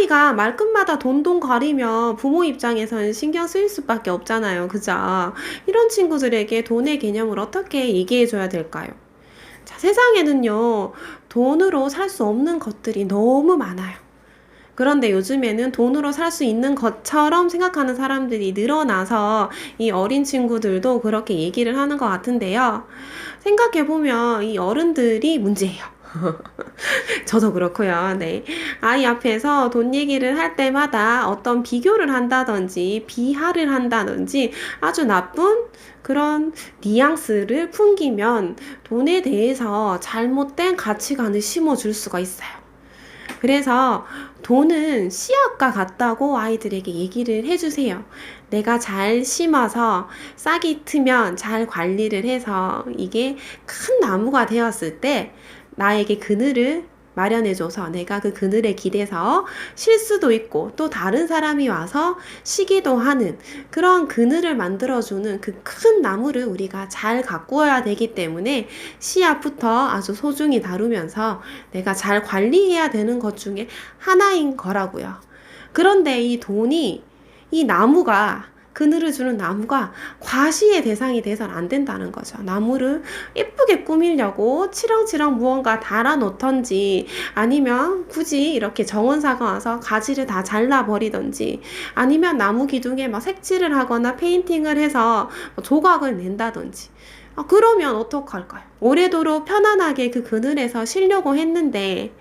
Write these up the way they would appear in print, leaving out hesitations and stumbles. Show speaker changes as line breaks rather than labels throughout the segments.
아이가 말끝마다 돈돈거리면 부모 입장에서는 신경 쓰일 수밖에 없잖아요. 그죠? 이런 친구들에게 돈의 개념을 어떻게 얘기해 줘야 될까요? 자, 세상에는요, 돈으로 살 수 없는 것들이 너무 많아요. 그런데 요즘에는 돈으로 살 수 있는 것처럼 생각하는 사람들이 늘어나서 이 어린 친구들도 그렇게 얘기를 하는 것 같은데요. 생각해보면 이 어른들이 문제예요. 저도 그렇고요. 네. 아이 앞에서 돈 얘기를 할 때마다 어떤 비교를 한다든지 비하를 한다든지 아주 나쁜 그런 뉘앙스를 풍기면 돈에 대해서 잘못된 가치관을 심어줄 수가 있어요. 그래서 돈은 씨앗과 같다고 아이들에게 얘기를 해주세요. 내가 잘 심어서 싹이 트면 잘 관리를 해서 이게 큰 나무가 되었을 때 나에게 그늘을 마련해줘서 내가 그 그늘에 기대서 쉴 수도 있고 또 다른 사람이 와서 쉬기도 하는 그런 그늘을 만들어주는 그 큰 나무를 우리가 잘 가꾸어야 되기 때문에 씨앗부터 아주 소중히 다루면서 내가 잘 관리해야 되는 것 중에 하나인 거라고요. 그런데 이 돈이 이 나무가 그늘을 주는 나무가 과시의 대상이 돼서는 안 된다는 거죠. 나무를 예쁘게 꾸미려고 치렁치렁 무언가 달아 놓던지 아니면 굳이 이렇게 정원사가 와서 가지를 다 잘라버리던지 아니면 나무 기둥에 막 색칠을 하거나 페인팅을 해서 조각을 낸다든지 그러면 어떡할까요? 오래도록 편안하게 그 그늘에서 쉬려고 했는데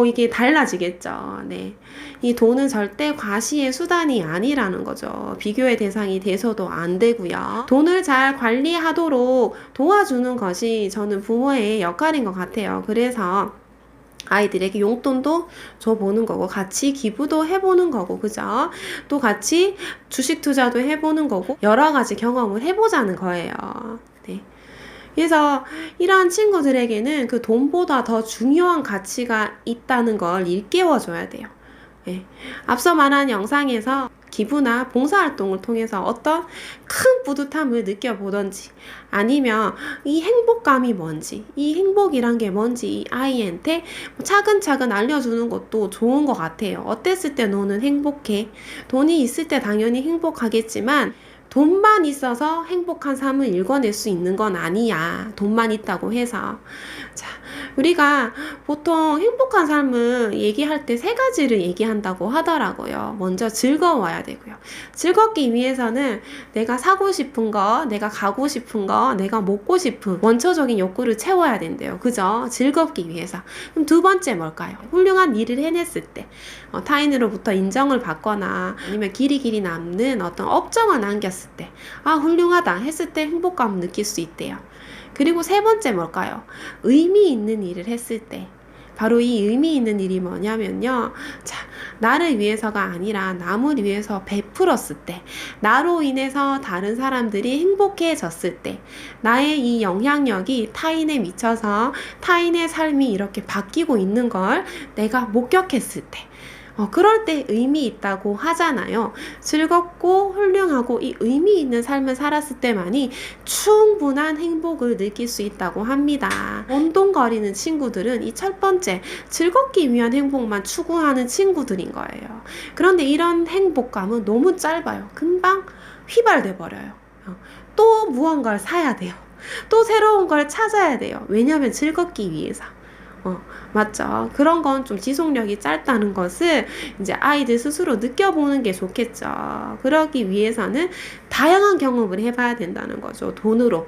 이게 달라지겠죠. 네. 이 돈은 절대 과시의 수단이 아니라는 거죠. 비교의 대상이 돼서도 안 되고요. 돈을 잘 관리하도록 도와주는 것이 저는 부모의 역할인 것 같아요. 그래서 아이들에게 용돈도 줘보는 거고 같이 기부도 해보는 거고 그죠? 또 같이 주식 투자도 해보는 거고 여러 가지 경험을 해보자는 거예요. 네. 그래서 이러한 친구들에게는 그 돈보다 더 중요한 가치가 있다는 걸 일깨워줘야 돼요. 예. 앞서 말한 영상에서 기부나 봉사활동을 통해서 어떤 큰 뿌듯함을 느껴보던지 아니면 이 행복감이 뭔지 이 행복이란 게 뭔지 이 아이한테 차근차근 알려주는 것도 좋은 것 같아요. 어땠을 때 너는 행복해? 돈이 있을 때 당연히 행복하겠지만 돈만 있어서 행복한 삶을 읽어낼 수 있는 건 아니야. 돈만 있다고 해서. 자, 우리가 보통 행복한 삶을 얘기할 때 세 가지를 얘기한다고 하더라고요. 먼저 즐거워야 되고요. 즐겁기 위해서는 내가 사고 싶은 거, 내가 가고 싶은 거, 내가 먹고 싶은 원초적인 욕구를 채워야 된대요. 그죠? 즐겁기 위해서. 그럼 두 번째 뭘까요? 훌륭한 일을 해냈을 때 타인으로부터 인정을 받거나 아니면 길이 남는 어떤 업적을 남겼을 때 훌륭하다 했을 때 행복감을 느낄 수 있대요. 그리고 세 번째 뭘까요? 의미 있는 일을 했을 때 바로 이 의미 있는 일이 뭐냐면요. 자, 나를 위해서가 아니라 남을 위해서 베풀었을 때 나로 인해서 다른 사람들이 행복해졌을 때 나의 이 영향력이 타인에 미쳐서 타인의 삶이 이렇게 바뀌고 있는 걸 내가 목격했을 때 그럴 때 의미 있다고 하잖아요. 즐겁고 훌륭하고 이 의미 있는 삶을 살았을 때만이 충분한 행복을 느낄 수 있다고 합니다. 돈돈거리는 친구들은 이 첫 번째 즐겁기 위한 행복만 추구하는 친구들인 거예요. 그런데 이런 행복감은 너무 짧아요. 금방 휘발돼 버려요. 또 무언가를 사야 돼요. 또 새로운 걸 찾아야 돼요. 왜냐하면 즐겁기 위해서. 맞죠. 그런 건 좀 지속력이 짧다는 것을 이제 아이들 스스로 느껴보는 게 좋겠죠. 그러기 위해서는 다양한 경험을 해봐야 된다는 거죠. 돈으로.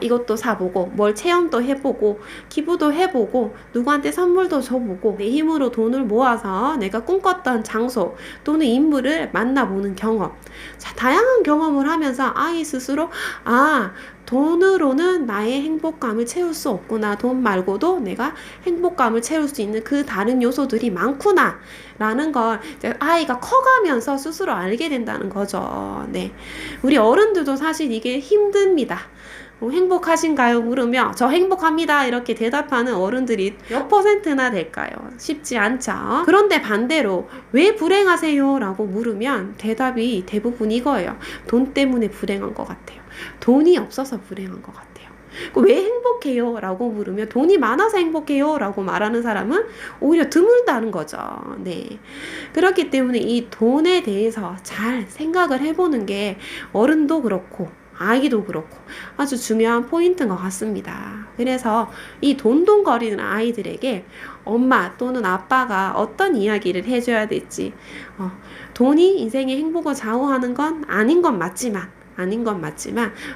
이것도 사보고, 뭘 체험도 해보고, 기부도 해보고, 누구한테 선물도 줘보고, 내 힘으로 돈을 모아서 내가 꿈꿨던 장소 또는 인물을 만나보는 경험. 자, 다양한 경험을 하면서 아이 스스로, 돈으로는 나의 행복감을 채울 수 없구나. 돈 말고도 내가 행복감을 채울 수 있는 그 다른 요소들이 많구나. 라는 걸 이제 아이가 커가면서 스스로 알게 된다는 거죠. 네. 우리 어른들도 사실 이게 힘듭니다. 행복하신가요? 물으며 저 행복합니다 이렇게 대답하는 어른들이 몇 %나 될까요? 쉽지 않죠. 그런데 반대로 왜 불행하세요? 라고 물으면 대답이 대부분 이거예요. 돈 때문에 불행한 것 같아요. 돈이 없어서 불행한 것 같아요. 왜 행복해요? 라고 물으면 돈이 많아서 행복해요? 라고 말하는 사람은 오히려 드물다는 거죠. 네. 그렇기 때문에 이 돈에 대해서 잘 생각을 해보는 게 어른도 그렇고 아기도 그렇고 아주 중요한 포인트인 것 같습니다. 그래서 이 돈돈거리는 아이들에게 엄마 또는 아빠가 어떤 이야기를 해줘야 될지, 돈이 인생의 행복을 좌우하는 건 아닌 건 맞지만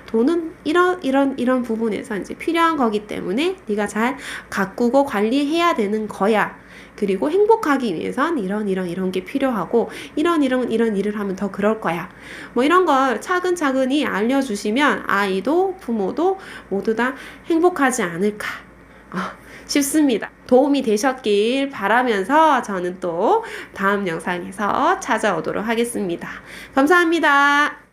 돈은 이런 부분에서 이제 필요한 거기 때문에 네가 잘 가꾸고 관리해야 되는 거야. 그리고 행복하기 위해선 이런 게 필요하고 이런 일을 하면 더 그럴 거야. 뭐 이런 걸 차근차근히 알려주시면 아이도 부모도 모두 다 행복하지 않을까 싶습니다. 도움이 되셨길 바라면서 저는 또 다음 영상에서 찾아오도록 하겠습니다. 감사합니다.